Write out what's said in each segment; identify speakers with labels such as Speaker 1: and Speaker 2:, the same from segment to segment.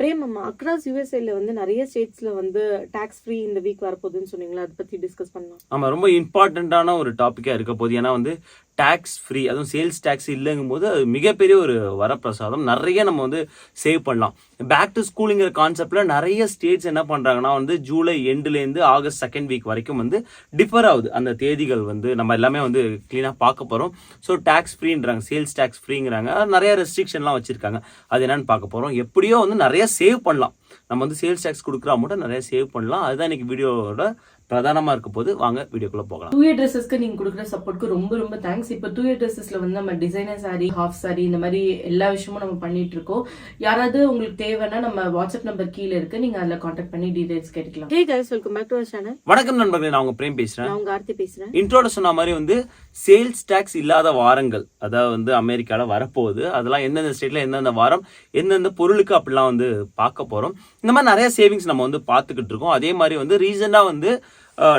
Speaker 1: Frame அம்மா across யூஎஸ்ஏல வந்து நிறைய ஸ்டேட்ஸ்ல வந்து டாக்ஸ் ஃப்ரீ இந்த வீக் வரப்போகுதுன்னு சொன்னீங்களா, அதை பத்தி டிஸ்கஸ் பண்ணலாம்.
Speaker 2: ஆமாம், ரொம்ப இம்பார்ட்டண்ட்டான ஒரு டாப்பிக்காக இருக்க போகுது. ஏன்னா வந்து டேக்ஸ் ஃப்ரீ, அதுவும் சேல்ஸ் டேக்ஸ் இல்லைங்கும் போது அது மிகப்பெரிய ஒரு வரப்பிரசாதம். நிறைய நம்ம வந்து சேவ் பண்ணலாம். பேக் டு ஸ்கூலுங்கிற கான்செப்ட்ல நிறைய ஸ்டேட்ஸ் என்ன பண்றாங்கன்னா வந்து ஜூலை எண்ட்லேருந்து ஆகஸ்ட் செகண்ட் வீக் வரைக்கும் வந்து டிஃபர் ஆகுது. அந்த தேதிகள் வந்து நம்ம எல்லாமே வந்து கிளீனாக பார்க்க போகிறோம். ஸோ டேக்ஸ் ஃப்ரீன்றாங்க, சேல்ஸ் டேக்ஸ் ஃப்ரீங்கிறாங்க. நிறைய ரெஸ்ட்ரிக்ஷன்லாம் வச்சிருக்காங்க. அது என்னன்னு பார்க்க போகிறோம். எப்படியோ வந்து நிறைய சேவ் பண்ணலாம். நம்ம வந்து சேல்ஸ் டேக்ஸ் கொடுக்குற அமௌண்ட்டை நிறைய சேவ் பண்ணலாம். அதுதான் இன்னைக்கு வீடியோவோட பிரதானமா இருக்க போது. வாங்க வீடியோக்குள்ள போகலாம்.
Speaker 3: 2A ட்ரெஸ்ஸஸ்க்கு நீங்க கொடுக்குற சப்போர்ட்க்கு ரொம்ப ரொம்ப தேங்க்ஸ். இப்போ 2A ட்ரெஸ்ஸஸ்ல வந்து நம்ம டிசைனர் சாரி, ஹாஃப் சாரி, இந்த மாதிரி எல்லா விஷயமும் நம்ம பண்ணிட்டு இருக்கோம். யாராவது உங்களுக்கு தேவைன்னா நம்ம வாட்ஸ்அப் நம்பர் கீழே இருக்கு, நீங்க அதுல கான்டாக்ட் பண்ணி டீடைல்ஸ் கேட்கலாம்.
Speaker 1: Hey guys, welcome back to our channel.
Speaker 2: வணக்கம் நண்பர்களே, நான் உங்க பிரேம் பேசுறேன்.
Speaker 1: நான் உங்க ஆர்த்தி பேசுறேன்.
Speaker 2: இன்ட்ரோட சொன்ன மாதிரி வந்து சேல்ஸ் டாக்ஸ் இல்லாத வாரங்கள் அதாவது வந்து அமெரிக்கால வரப்போகுது. அதெல்லாம் எந்தெந்த ஸ்டேட்ல எந்தெந்த வாரம் எந்தெந்த பொருளுக்கு அப்படிலாம் வந்து பார்க்க போறோம். இந்த மாதிரி நிறைய சேவிங்ஸ் நம்ம வந்து பார்த்துக்கிட்டு இருக்கோம். அதே மாதிரி வந்து ரீசெண்டா வந்து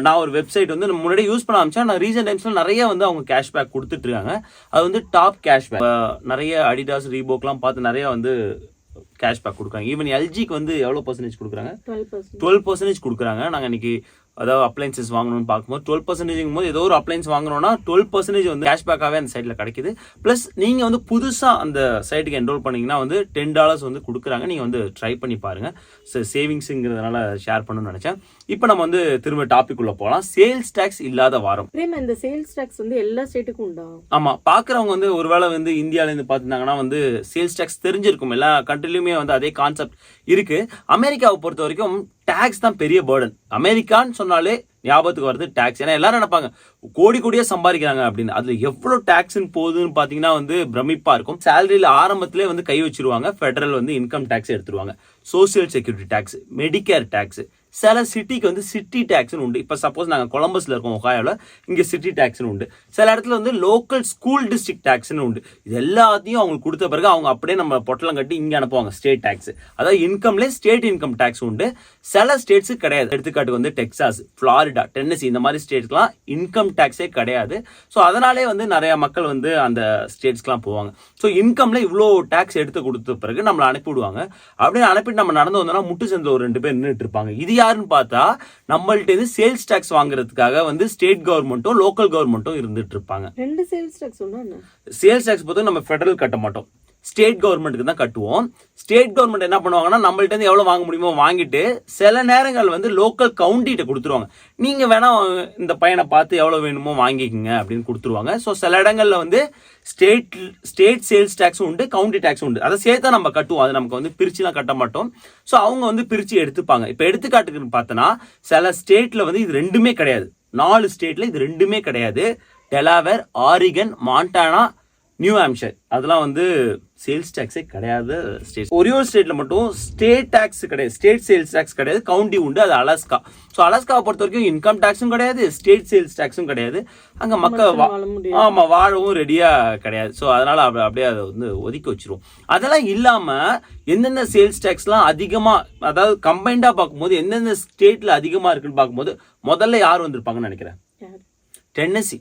Speaker 2: நான் ஒரு வெப்சைட் வந்து முன்னாடி யூஸ் பண்ண ஆரம்பிச்சேன். நான் ரீசெண்ட் டைம்ஸ்ல நிறைய வந்து அவங்க கேஷ்பேக் கொடுத்துட்டு இருக்காங்க. அது வந்து டாப் கேஷ்பேக். நிறைய அடிடாஸ், ரீபோக்லாம் பார்த்து நிறைய வந்து கேஷ்பேக் கொடுக்குறாங்க. ஈவன் எல்ஜிக்கு வந்து எவ்வளோ பர்சன்டேஜ் கொடுக்குறாங்க? 12% கொடுக்குறாங்க. நாங்கள் இன்னைக்கு அதாவது அப்ளைன்சஸ் வாங்கணும்னு பார்க்கும்போது 12% போது ஏதோ ஒரு அப்ளைன்ஸ் வாங்குறோம்னா 12% வந்து கேஷ்பேக்காகவே அந்த சைட்டில் கிடைக்குது. ப்ளஸ் நீங்கள் வந்து புதுசாக அந்த சைட்டுக்கு என்ரோல் பண்ணீங்கன்னா வந்து $10 வந்து கொடுக்குறாங்க. நீங்கள் வந்து ட்ரை பண்ணி பாருங்கள். சேவிங்ஸுங்கிறதுனால ஷேர் பண்ணணும்னு நினச்சேன். இப்போ நம்ம வந்து திரும்ப டாபிக் உள்ள போகலாம். சேல்ஸ் டேக்ஸ் இல்லாத வாரம்.
Speaker 1: இந்த சேல்ஸ் டேக்ஸ் வந்து எல்லா ஸ்டேட்டுக்கும் உண்டா?
Speaker 2: ஆமாம், பார்க்குறவங்க வந்து ஒருவேளை வந்து இந்தியாவிலேருந்து பார்த்துருந்தாங்கன்னா வந்து சேல்ஸ் டேக்ஸ் தெரிஞ்சிருக்கும். எல்லா கண்ட்ரிலையுமே வந்து அதே கான்செப்ட் இருக்கு. அமெரிக்காவை பொறுத்த வரைக்கும் டாக்ஸ் தான் பெரிய பேர்டன். அமெரிக்கான்னு சொன்னாலே ஞாபகத்துக்கு வருது டாக்ஸ். ஏன்னா எல்லாரும் நினைப்பாங்க கோடி கோடியா சம்பாதிக்கிறாங்க அப்படின்னு. அதுல எவ்வளவு டாக்ஸ்ன்னு போகுதுன்னு பாத்தீங்கன்னா வந்து பிரமிப்பா இருக்கும். சேலரியில ஆரம்பத்திலே வந்து கை வச்சிருவாங்க. ஃபெடரல் வந்து இன்கம் டாக்ஸ் எடுத்துருவாங்க, social security tax, Medicare tax. சில சிட்டிக்கு வந்து சிட்டி டாக்ஸ்னு உண்டு. இப்போ சப்போஸ் நாங்கள் கொலம்பஸ்ல இருக்கோம், ஒகாயோவில், இங்கே சிட்டி டாக்ஸ்னு உண்டு. சில இடத்துல வந்து லோக்கல் ஸ்கூல் டிஸ்ட்ரிக்ட் டாக்ஸ்னு உண்டு. இது எல்லாத்தையும் அவங்களுக்கு கொடுத்த பிறகு அவங்க அப்படியே நம்ம பொட்டலம் கட்டி இங்கே அனுப்புவாங்க ஸ்டேட் டாக்ஸ். அதாவது இன்கம்லேயே ஸ்டேட் இன்கம் டாக்ஸ் உண்டு. சில ஸ்டேட்ஸு கிடையாது. எடுத்துக்காட்டுக்கு வந்து டெக்சாஸ், ஃப்ளாரிடா, டென்னசி, இந்த மாதிரி ஸ்டேட்ஸ்லாம் இன்கம் டாக்ஸே கிடையாது. ஸோ அதனாலே வந்து நிறைய மக்கள் வந்து அந்த ஸ்டேட்ஸ்க்குலாம் போவாங்க. ஸோ இன்கம்ல இவ்வளோ டாக்ஸ் எடுத்து கொடுத்த பிறகு நம்மளை அனுப்பிவிடுவாங்க. அப்படின்னு அனுப்பிட்டு நம்ம நடந்து வந்தோம்னா முட்டு சந்தில் ஒரு 2 பேர் நின்றுட்டு இருப்பாங்க. இது யாருன்னு பார்த்தா நம்மள்ட்ட இருந்து சேல்ஸ் டாக்ஸ் வாங்குறதுக்காக வந்து ஸ்டேட் கவர்மெண்ட்டும் லோக்கல் கவர்மெண்ட்டும் இருந்துட்டு இருப்பாங்க.
Speaker 1: ரெண்டு சேல்ஸ் டாக்ஸ் உண்டா?
Speaker 2: சேல்ஸ் டாக்ஸ் பொறுத்த நம்ம ஃபெடரல் கட்ட மாட்டோம், ஸ்டேட் கவர்மெண்ட்டுக்கு தான் கட்டுவோம். ஸ்டேட் கவர்மெண்ட் என்ன பண்ணுவாங்கன்னா நம்மள்ட்ட இருந்து எவ்வளவு வாங்க முடியுமோ வாங்கிட்டு சில நேரங்கள் வந்து லோக்கல் கவுண்டிட்ட கொடுத்துருவாங்க. நீங்க வேணா இந்த பையனை பார்த்து எவ்வளவு வேணுமோ வாங்கிக்கோங்க அப்படின்னு கொடுத்துருவாங்க. ஸோ சில இடங்கள்ல வந்து ஸ்டேட் சேல்ஸ் டேக்ஸும் உண்டு, கவுண்டி டேக்ஸும் உண்டு. அதை சேர்த்தா நம்ம கட்டுவோம். அது நமக்கு வந்து பிரிச்சுலாம் கட்ட மாட்டோம். ஸோ அவங்க வந்து பிரிச்சு எடுத்துப்பாங்க. இப்போ எடுத்துக்காட்டுக்குன்னு பார்த்தோன்னா சில ஸ்டேட்ல வந்து இது ரெண்டுமே கிடையாது. 4 ஸ்டேட்ல இது ரெண்டுமே கிடையாது. டெலாவேர், ஆரிகன், மாண்டானா, நியூ ஹாம்ஷர், அதெல்லாம் வந்து சேல்ஸ் டாக்ஸே கிடையாது ஸ்டேட். ஒரே ஒரு ஸ்டேட்ல மட்டும் ஸ்டேட் டாக்ஸ் கிடையாது, ஸ்டேட் சேல்ஸ் டாக்ஸ் கிடையாது, கவுண்டி உண்டு. அது அலாஸ்கா. ஸோ அலாஸ்காவை பொறுத்த வரைக்கும் இன்கம் டாக்ஸும் கிடையாது, ஸ்டேட் சேல்ஸ் டாக்ஸும் கிடையாது. அங்க மக்கள் வாழவும் ரெடியா கிடையாது. ஸோ அதனால அப்படியே அதை வந்து ஒதுக்கி வச்சிருவோம். அதெல்லாம் இல்லாம எந்தெந்த சேல்ஸ் டாக்ஸ்லாம் அதிகமா, அதாவது கம்பைண்டா பார்க்கும்போது எந்தெந்த ஸ்டேட்ல அதிகமா இருக்குன்னு பார்க்கும்போது முதல்ல யார் வந்திருப்பாங்கன்னு நினைக்கிறேன்? டென்னசி.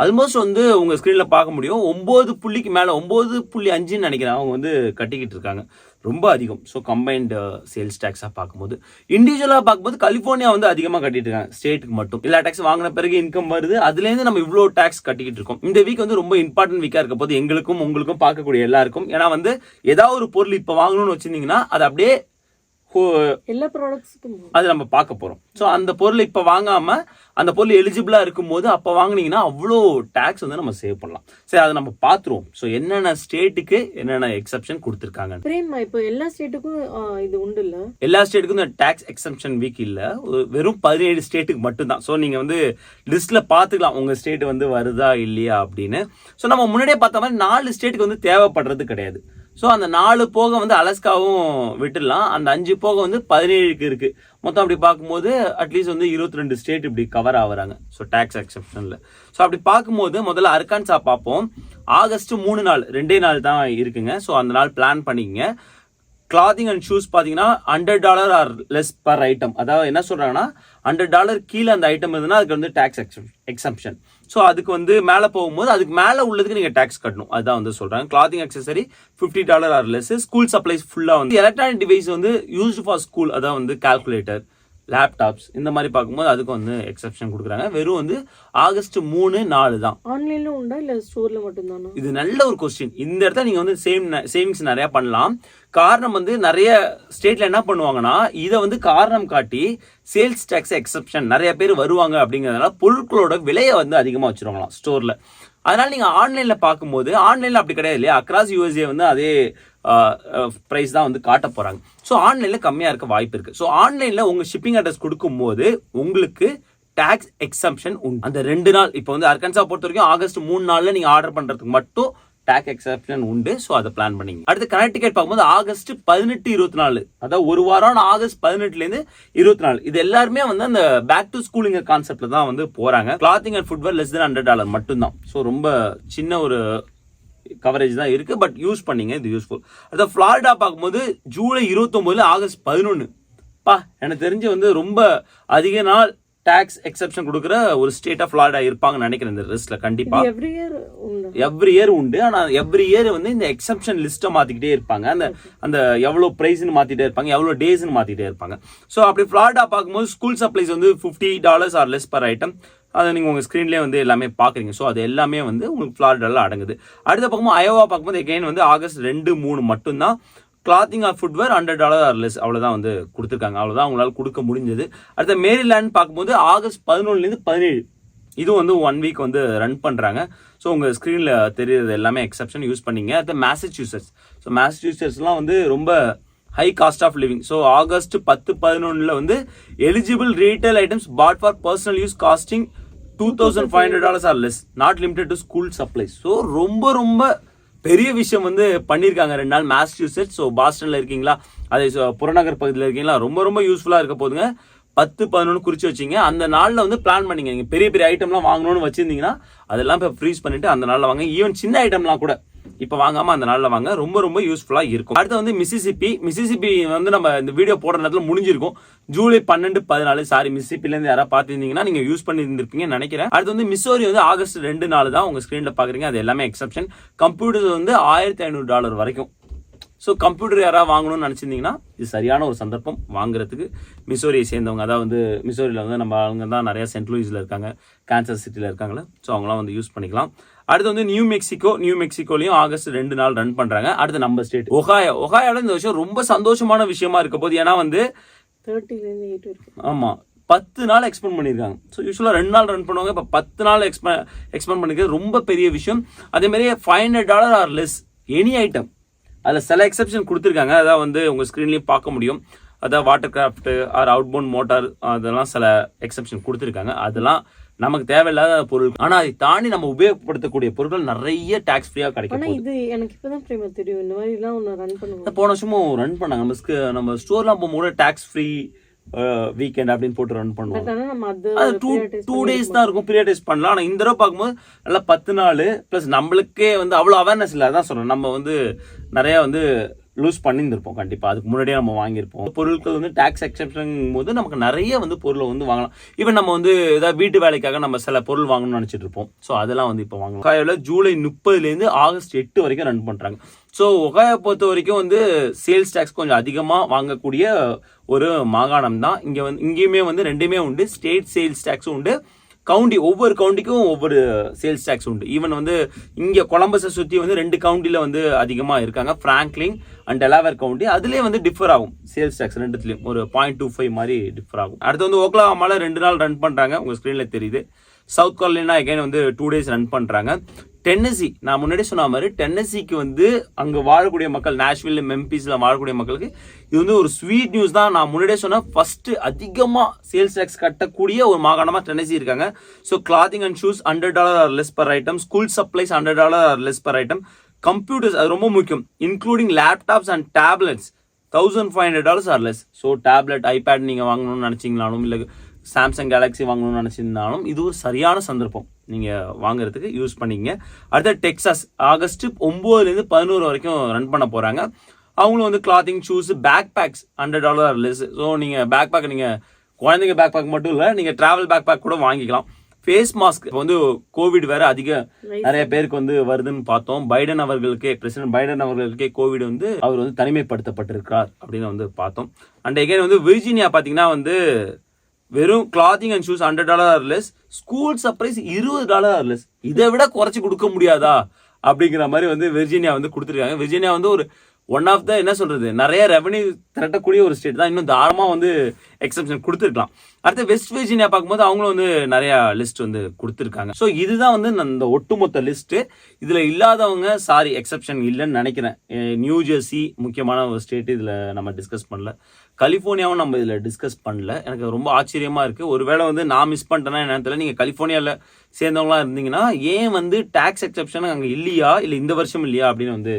Speaker 2: ஆல்மோஸ்ட் வந்து உங்க ஸ்கிரீன்ல பார்க்க முடியும். 9 புள்ளிக்கு மேல 9.5 நினைக்கிறேன் அவங்க வந்து கட்டிக்கிட்டு இருக்காங்க. ரொம்ப அதிகம். ஸோ கம்பைன்டு சேல்ஸ் டேக்ஸா பார்க்கும்போது, இண்டிவிஜுவலா பார்க்கும்போது கலிபோர்னியா வந்து அதிகமா கட்டிட்டு இருக்காங்க ஸ்டேட்டுக்கு மட்டும். எல்லா டேக்ஸ் வாங்கின பிறகு இன்கம் வருது, அதுல இருந்து நம்ம இவ்வளோ டேக்ஸ் கட்டிக்கிட்டு இருக்கோம். இந்த வீக் வந்து ரொம்ப இம்பார்ட்டன்ட் வீக்கா இருக்க போது எங்களுக்கும் உங்களுக்கும் பார்க்கக்கூடிய எல்லாருக்கும். ஏன்னா வந்து ஏதாவது ஒரு பொருள் இப்ப வாங்கணும்னு வச்சிருந்தீங்கன்னா அது அப்படியே
Speaker 1: எல்லா ப்ராடக்ட்ஸ்க்கும்
Speaker 2: அது நம்ம பார்க்க போறோம். ஸோ அந்த பொருள் இப்ப வாங்காம அந்த பொருள் எலிஜிபிளா இருக்கும் போது அப்ப வாங்கினீங்கன்னா அவ்வளோ டேக்ஸ் வந்து நம்ம சேவ் பண்ணலாம். சரி, அதை நம்ம பார்த்துருவோம். ஸோ என்னென்ன ஸ்டேட்டுக்கு என்னென்ன எக்ஸப்ஷன் கொடுத்துருக்காங்க.
Speaker 1: பிரேமா, இப்போ எல்லா ஸ்டேட்டுக்கும் இது உண்டு இல்ல?
Speaker 2: எல்லா ஸ்டேட்டுக்கும் இந்த டேக்ஸ் எக்ஸப்ஷன் வீக் இல்ல, வெறும் 17 ஸ்டேட்டுக்கு மட்டும்தான். ஸோ நீங்க வந்து லிஸ்ட்ல பாத்துக்கலாம் உங்க ஸ்டேட் வந்து வருதா இல்லையா அப்படின்னு. ஸோ நம்ம முன்னாடியே பார்த்த மாதிரி 4 ஸ்டேட்டுக்கு வந்து தேவைப்படுறது கிடையாது. ஸோ அந்த 4 போக வந்து அலாஸ்காவும் விட்டுடலாம். அந்த 5 போக வந்து 17க்கு இருக்கு. மொத்தம் அப்படி பார்க்கும்போது அட்லீஸ்ட் வந்து 22 ஸ்டேட் இப்படி கவர் ஆகுறாங்க. So tax எக்ஸப்ஷன்ல. ஸோ அப்படி பார்க்கும்போது முதல்ல அர்கான்சா பார்ப்போம். ஆகஸ்ட் 3 நாள் 2 நாள் தான் இருக்குங்க. ஸோ அந்த நாள் பிளான் பண்ணிக்கங்க. கிளாத்திங் அண்ட் ஷூஸ் பார்த்தீங்கன்னா $100 ஆர் லெஸ் பர் ஐட்டம். அதாவது என்ன சொல்றாங்கன்னா $100 கீழே அந்த ஐட்டம் இருந்ததுன்னா அதுக்கு வந்து டேக்ஸ் எக்ஸம்ஷன். ஸோ அதுக்கு வந்து மேலே போகும்போது அதுக்கு மேலே உள்ளதுக்கு நீங்கள் டேக்ஸ் கட்டணும். அதுதான் வந்து சொல்றாங்க. Clothing accessory $50 or less. School supplies ஃபுல்லாக வந்து எலக்ட்ரானிக் டிவைஸ் வந்து யூஸ்டு ஃபார் ஸ்கூல், அதாவது வந்து கால்குலேட்டர், லேப்டாப்ஸ் இந்த மாதிரி பார்க்கும்போது அதுக்கு வந்து எக்ஸப்ஷன் கொடுக்குறாங்க. வெறும் வந்து ஆகஸ்ட் 3-4 தான்.
Speaker 1: ஆன்லைன்ல உண்டா இல்ல ஸ்டோர்ல மட்டும்தானா?
Speaker 2: இது நல்ல ஒரு கொஸ்டின். இந்த இடத்துல நீங்க வந்து சேவிங்ஸ் நிறைய பண்ணலாம். காரணம் வந்து நிறைய ஸ்டேட்ல என்ன பண்ணுவாங்கன்னா இதை வந்து காரணம் காட்டி சேல்ஸ் டாக்ஸ் எக்ஸப்ஷன் நிறைய பேர் வருவாங்க அப்படிங்கிறதுனால பொருட்களோட விலையை வந்து அதிகமாக வச்சிருவாங்களாம் ஸ்டோர்ல. அதனால நீங்க ஆன்லைன்ல பார்க்கும்போது ஆன்லைன்ல அப்படி கிடையாது இல்லையா, அக்ராஸ் யூஎஸ்ஏ வந்து அதே பிரைஸ் தான் வந்து காட்ட போறாங்க. ஸோ ஆன்லைன்ல கம்மியா இருக்க வாய்ப்பு இருக்கு. ஸோ ஆன்லைன்ல உங்க ஷிப்பிங் அட்ரஸ் கொடுக்கும் போது உங்களுக்கு டாக்ஸ் எக்ஸம்ஷன் உண்டு. அந்த 2 நாள் இப்போ வந்து அர்கன்சா பொறுத்த வரைக்கும் ஆகஸ்ட் 3 நாள்ல நீங்க ஆர்டர் பண்றதுக்கு மட்டும் டாக்ஸ் எக்ஸப்ஷன் உண்டு. ஸோ அதை பிளான் பண்ணீங்க. அடுத்து கனெக்டிகட் பார்க்கும்போது ஆகஸ்ட் 18-24, அதாவது ஒரு வாரம் ஆகஸ்ட் 18லேருந்து 24, இது எல்லாருமே வந்து அந்த பேக் டு ஸ்கூலிங் கான்செப்ட்ல தான் வந்து போறாங்க. Clothing and footwear less than $100 மட்டும்தான். ஸோ ரொம்ப சின்ன ஒரு கவரேஜ் தான் இருக்கு, பட் யூஸ் பண்ணீங்க, இது யூஸ்ஃபுல். அதாவது ஃப்ளாரிடா பார்க்கும்போது ஜூலை 29 ஆகஸ்ட் 11 எனக்கு தெரிஞ்சு வந்து ரொம்ப அதிக நாள் டாக்ஸ் எக்ஸப்ஷன் கொடுக்குற ஒரு ஸ்டேட் ஆஃப் ஃப்ளாரிடா இருப்பாங்கன்னு நினைக்கிறேன் இந்த லிஸ்ட்ல. கண்டிப்பா எவ்ரி இயர் உண்டு. ஆனா எவ்ரி இயர் வந்து இந்த எக்ஸப்ஷன் லிஸ்ட்டை மாத்திக்கிட்டே இருப்பாங்க. அந்த எவ்வளவு பிரைஸ்ன்னு மாத்திட்டே இருப்பாங்க, எவ்வளவு டேஸ்ன்னு மாத்திட்டே இருப்பாங்க. ஸோ அப்படி ஃப்ளாரிடா பார்க்கும்போது ஸ்கூல் சப்ளைஸ் வந்து $50 ஆர் லெஸ் பர் ஐட்டம். அதை நீங்கள் உங்கள் ஸ்க்ரீன்லேயே வந்து எல்லாமே பார்க்குறீங்க. ஸோ அது எல்லாமே வந்து உங்களுக்கு ஃப்ளாரிடாவில் அடங்குது. அடுத்த பக்கமும் அயோவா பார்க்கும்போது எகைன் வந்து ஆகஸ்ட் 2-3 மட்டும்தான் clothing or footwear $100 or less அவ்வளோதான் வந்து கொடுத்துருக்காங்க. அவ்வளோதான் உங்களால் கொடுக்க முடிஞ்சது. அடுத்த மேரிலேண்ட் பார்க்கும்போது ஆகஸ்ட் 11லேருந்து 17, இதுவும் வந்து 1 வீக் வந்து ரன் பண்ணுறாங்க. ஸோ உங்கள் ஸ்க்ரீனில் தெரியுறது எல்லாமே எக்ஸப்ஷன் யூஸ் பண்ணீங்க. அடுத்த மேசச்சூசெட்ஸ். ஸோ மேசச்சூசெட்ஸ்லாம் வந்து ரொம்ப high cost of living. So August 10-11 வந்து eligible retail items bought for personal use costing $2,500 or less, not limited to school supplies. So ரொம்ப ரொம்ப பெரிய விஷயம் வந்து பண்ணியிருக்காங்க 2 நாள் மேசச்சூசெட்ஸ். ஸோ பாஸ்டன்ல இருக்கீங்களா, அதே புறநகர் பகுதியில் இருக்கீங்களா, ரொம்ப ரொம்ப யூஸ்ஃபுல்லாக இருக்க போதுங்க. 10-11 குறிச்சு வச்சிங்க. அந்த நாளில் வந்து பிளான் பண்ணிங்க. நீங்கள் பெரிய பெரிய ஐட்டம்லாம் வாங்கணும்னு வச்சிருந்தீங்கன்னா அதெல்லாம் இப்போ ஃப்ரீஸ் பண்ணிட்டு அந்த நாளில் வாங்க. ஈவன் சின்ன ஐட்டம்லாம் கூட இப்போ வாங்காம அந்த நாளில் வாங்க. ரொம்ப ரொம்ப யூஸ்ஃபுல்லாக இருக்கும். அடுத்து வந்து மிசிசிப்பி வந்து நம்ம இந்த வீடியோ போடுற நேரத்தில் முடிஞ்சிருக்கும். ஜூலை 12-14, சாரி மிசிசிப்பிலேருந்து யாராவது பார்த்துருந்தீங்கன்னா நீங்கள் யூஸ் பண்ணி இருந்திருப்பீங்கன்னு நினைக்கிறேன். அடுத்து வந்து மிசோரி வந்து ஆகஸ்ட் 2 தான் உங்கள் ஸ்க்ரீனில் பார்க்குறீங்க. அது எல்லாமே எக்ஸப்ஷன். கம்ப்யூட்டர் வந்து $1,500 வரைக்கும். ஸோ கம்ப்யூட்டர் யாராவது வாங்கணும்னு நினச்சிருந்தீங்கன்னா இது சரியான ஒரு சந்தர்ப்பம் வாங்குறதுக்கு. மிசோரியை சேர்ந்தவங்க, அதாவது வந்து மிசோரியில் வந்து நம்ம அவங்க தான் நிறைய சென்ட் லூயிஸில் இருக்காங்க, கான்சஸ் சிட்டியில் இருக்காங்களே. ஸோ அவங்களாம் வந்து யூஸ் பண்ணிக்கலாம். அடுத்து வந்து நியூ மெக்சிகோலையும் ஆகஸ்ட் 2 நாள் ரன் பண்றாங்க. அடுத்து நம்ம ஸ்டேட் ஒகாயோல இந்த விஷயம் ரொம்ப சந்தோஷமான விஷயமா இருக்க போது. ஏன்னா வந்து
Speaker 1: 30-8
Speaker 2: ஆமா 10 நாள் எக்ஸ்பெண்ட் பண்ணியிருக்காங்க. ஸோ யூஸ்வலாக 2 நாள் ரன் பண்ணுவாங்க. இப்போ 10 நாள் எக்ஸ்பெண்ட் பண்ணிக்கிறது ரொம்ப பெரிய விஷயம். அதே மாதிரி $500 ஆர் லெஸ் எனி ஐட்டம், அதில் சில எக்ஸப்ஷன் கொடுத்துருக்காங்க. அதான் வந்து உங்கள் ஸ்க்ரீன்லேயும் பார்க்க முடியும். அதாவது watercraft or outboard motor, அதெல்லாம் சில எக்ஸப்ஷன் கொடுத்துருக்காங்க. அதெல்லாம் நமக்கு தேவையில்லாத பொருள். ஆனா அதை தாண்டி நம்ம உபயோகப்படுத்தக்கூடிய பொருட்கள் நிறைய டாக்ஸ் ஃப்ரீயா கிடைக்கும்.
Speaker 1: இது எனக்கு இப்பதான் தெரியும். இந்த மாதிரி எல்லாம் ஒன்னு ரன் பண்ணுவாங்க.
Speaker 2: போன வருஷமும் ரன் பண்ணாங்க. நம்ம ஸ்டோர்லாம் போகும்போது டாக்ஸ் ஃப்ரீ வீக்கெண்ட் அப்படின்னு போட்டு ரன் பண்ணுவோம். அது 2 days தான் இருக்கும். பீரியடைஸ் பண்ணலாம். ஆனா இந்த தடவை பார்க்கும்போது நல்லா 10 நாள் பிளஸ் நம்மளுக்கே வந்து அவ்வளவு அவேர்னஸ் இல்லை. அதான் சொல்றேன், நம்ம வந்து நிறைய வந்து லூஸ் பண்ணியிருந்திருப்போம். கண்டிப்பாக அதுக்கு முன்னாடியே நம்ம வாங்கியிருப்போம். பொருட்கள் வந்து டாக்ஸ் எக்ஸப்ஷன் போது நமக்கு நிறைய வந்து பொருளை வந்து வாங்கலாம். ஈவன் நம்ம வந்து ஏதாவது வீட்டு வேலைக்காக நம்ம சில பொருள் வாங்கணும்னு நினச்சிட்டு இருப்போம். ஸோ அதெல்லாம் வந்து இப்போ வாங்கலாம். ஒகாயோவில் ஜூலை 30 ஆகஸ்ட் 8 வரைக்கும் ரன் பண்ணுறாங்க. ஸோ ஒகாயோ பொறுத்த வரைக்கும் வந்து சேல்ஸ் டாக்ஸ் கொஞ்சம் அதிகமாக வாங்கக்கூடிய ஒரு மாகாணம் தான். இங்கேயுமே வந்து 2மே உண்டு. ஸ்டேட் சேல்ஸ் டாக்ஸும் உண்டு, கவுண்டி ஒவ்வொரு கவுண்டிக்கும் ஒவ்வொரு சேல்ஸ் டாக்ஸ் உண்டு. ஈவன் வந்து இங்கே கொலம்பஸை சுற்றி வந்து 2 கவுண்டியில் வந்து அதிகமாக இருக்காங்க, ஃப்ராங்க்லின் அண்ட் டெலாவேர் கவுண்டி. அதுலேயே வந்து டிஃபர் ஆகும் சேல்ஸ் டாக்ஸ். 2த்துலையும் ஒரு 0.25 மாதிரி டிஃபர் ஆகும். அடுத்து வந்து ஓக்லஹோமால 2 நாள் ரன் பண்ணுறாங்க, உங்கள் ஸ்க்ரீனில் தெரியுது. சவுத் கரோலினா எகைன் வந்து 2 days ரன் பண்ணுறாங்க. டென்னசி, நான் முன்னாடி சொன்ன மாதிரி டென்னசிக்கு வந்து அங்கே வாழக்கூடிய மக்கள், நேஷ்வில் மெம்பிஸில் வாழக்கூடிய மக்களுக்கு இது வந்து ஒரு ஸ்வீட் நியூஸ் தான். நான் முன்னாடியே சொன்ன ஃபர்ஸ்ட் அதிகமாக சேல்ஸ் டேக்ஸ் கட்டக்கூடிய ஒரு மாகாணமாக டென்னசி இருக்காங்க. So clothing and shoes $100 or less per item, school supplies $100 or less per item, computers அது ரொம்ப முக்கியம், including laptops and tablets $1,500 or less. So tablet iPad நீங்கள் வாங்கணும்னு நினச்சிங்களாலும் இல்லை சாம்சங் கேலக்ஸி வாங்கணும்னு நினச்சிருந்தாலும் இது ஒரு சரியான சந்தர்ப்பம் நீங்கள் வாங்குறதுக்கு யூஸ் பண்ணிக்கங்க. அடுத்த டெக்சாஸ் ஆகஸ்ட் 9 to 11 வரைக்கும் ரன் பண்ண போகிறாங்க. அவங்களும் வந்து clothing, shoes, back packs $100 less. So நீங்கள் பேக் பேக் நீங்கள் குழந்தைங்க பேக் பேக் மட்டும் இல்லை, நீங்கள் ட்ராவல் பேக் பேக் கூட வாங்கிக்கலாம். ஃபேஸ் மாஸ்க் இப்போ வந்து கோவிட் வேற நிறைய பேருக்கு வந்து வருதுன்னு பார்த்தோம். பிரசிடென்ட் பைடன் அவர்களுக்கே கோவிட் வந்து அவர் வந்து தனிமைப்படுத்தப்பட்டிருக்கார் அப்படின்னு வந்து பார்த்தோம். அண்ட் எகைன் வந்து விர்ஜீனியா பார்த்தீங்கன்னா வந்து வெறும் clothing and shoes $100 less, school surprise $20 less. இதை விட குறைச்சி கொடுக்க முடியாதா அப்படிங்கிற மாதிரி வந்து விர்ஜீனியா வந்து கொடுத்துருக்காங்க. விர்ஜீனியா வந்து ஒரு ஒன் ஆஃப் த என்ன சொல்றது, நிறைய ரெவன்யூ திரட்டக்கூடிய ஒரு ஸ்டேட் தான். இன்னும் தாராளமாக வந்து எக்ஸப்ஷன் கொடுத்துருக்கலாம். அடுத்து வெஸ்ட் விர்ஜீனியா பார்க்கும்போது அவங்களும் வந்து நிறைய லிஸ்ட் வந்து கொடுத்துருக்காங்க. ஸோ இதுதான் வந்து இந்த ஒட்டுமொத்த லிஸ்ட். இதுல இல்லாதவங்க எக்ஸப்ஷன் இல்லைன்னு நினைக்கிறேன். நியூ ஜெர்சி முக்கியமான ஒரு ஸ்டேட் இதுல நம்ம டிஸ்கஸ் பண்ணல. கலிஃபோர்னியாவும் நம்ம இதுல டிஸ்கஸ் பண்ணல. எனக்கு ரொம்ப ஆச்சரியமா இருக்கு. ஒருவேளை வந்து நான் மிஸ் பண்ணிட்டேன்னா என்னன்னு தெரியல. நீங்க கலிஃபோர்னியால சேர்ந்தவங்களா இருந்தீங்கன்னா ஏன் வந்து டாக்ஸ் எக்ஸப்ஷன் அங்க இல்லையா, இல்லை இந்த வருஷம் இல்லையா அப்படின்னு வந்து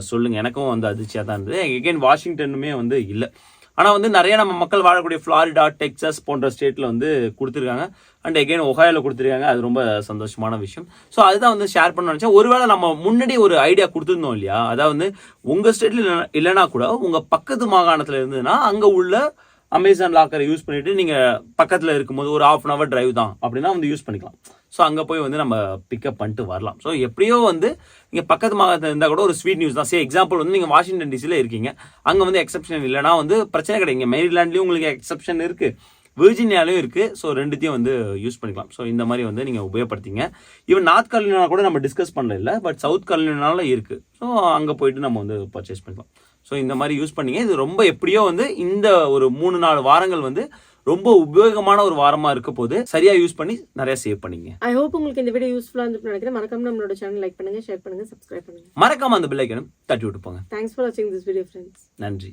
Speaker 2: சொல்லுங்க. எனக்கும் வந்து அதிர்ச்சியா தான் இருந்தது. எகைன் வாஷிங்டனுமே வந்து இல்லை. ஆனால் வந்து நிறைய நம்ம மக்கள் வாழக்கூடிய ஃப்ளாரிடா, டெக்சாஸ் போன்ற ஸ்டேட்ல வந்து கொடுத்துருக்காங்க. அண்ட் எகைன் ஒஹாயோவில் கொடுத்துருக்காங்க. அது ரொம்ப சந்தோஷமான விஷயம். ஸோ அதுதான் வந்து ஷேர் பண்ண நினைச்சேன். ஒருவேளை நம்ம முன்னாடி ஒரு ஐடியா கொடுத்துருந்தோம் இல்லையா, அதாவது உங்க ஸ்டேட்ல இல்லைன்னா கூட உங்க பக்கத்து மாகாணத்துல இருந்ததுன்னா அங்க உள்ள அமேசான் லாக்கரை யூஸ் பண்ணிட்டு நீங்க பக்கத்துல இருக்கும்போது ஒரு ½ டிரைவ் தான் அப்படின்னா வந்து யூஸ் பண்ணிக்கலாம். ஸோ அங்கே போய் வந்து நம்ம பிக்கப் பண்ணிட்டு வரலாம். ஸோ எப்படியோ வந்து நீங்கள் பக்கத்து மாகாணத்தில் இருந்தால் கூட ஒரு ஸ்வீட் நியூஸ் தான். எக்ஸாம்பிள் வந்து நீங்கள் வாஷிங்டன் டிசியில் இருக்கீங்க, அங்கே வந்து எக்ஸப்ஷன் இல்லைனா வந்து பிரச்சனை கிடையாது. மேரிலாண்ட்லேயும் உங்களுக்கு எக்ஸப்ஷன் இருக்குது, விர்ஜீனியாலையும் இருக்குது. ஸோ ரெண்டுத்தையும் வந்து யூஸ் பண்ணிக்கலாம். ஸோ இந்த மாதிரி வந்து நீங்கள் உபயோகப்படுத்திங்க. ஈவன் நார்த் கரோலினா கூட நம்ம டிஸ்கஸ் பண்ணல இல்லை, பட் சவுத் கரோலினால இருக்குது. ஸோ அங்கே போயிட்டு நம்ம வந்து பர்ச்சேஸ் பண்ணிக்கலாம். ஸோ இந்த மாதிரி யூஸ் பண்ணிங்க. இது ரொம்ப எப்படியோ வந்து இந்த ஒரு 3-4 வாரங்கள் வந்து ரொம்ப உபயோகமான ஒரு வாரமா இருக்க போது. சரியா யூஸ் பண்ணி நிறைய சேவ் பண்ணீங்க.
Speaker 1: ஐ ஹோப் உங்களுக்கு இந்த வீடியோ யூஸ்ஃபுல்லா இருந்துன்னு நினைக்கிறேன். மறக்காம நம்மளோட சேனல் லைக் பண்ணுங்க, ஷேர் பண்ணுங்க, சப்ஸ்கிரைப் பண்ணுங்க.
Speaker 2: மறக்காம அந்த பெல் ஐக்கனும் தட்டி விட்டு போங்க.
Speaker 1: தேங்க்ஸ் ஃபார் வாட்சிங் திஸ் வீடியோ ஃப்ரெண்ட்ஸ்.
Speaker 2: நன்றி.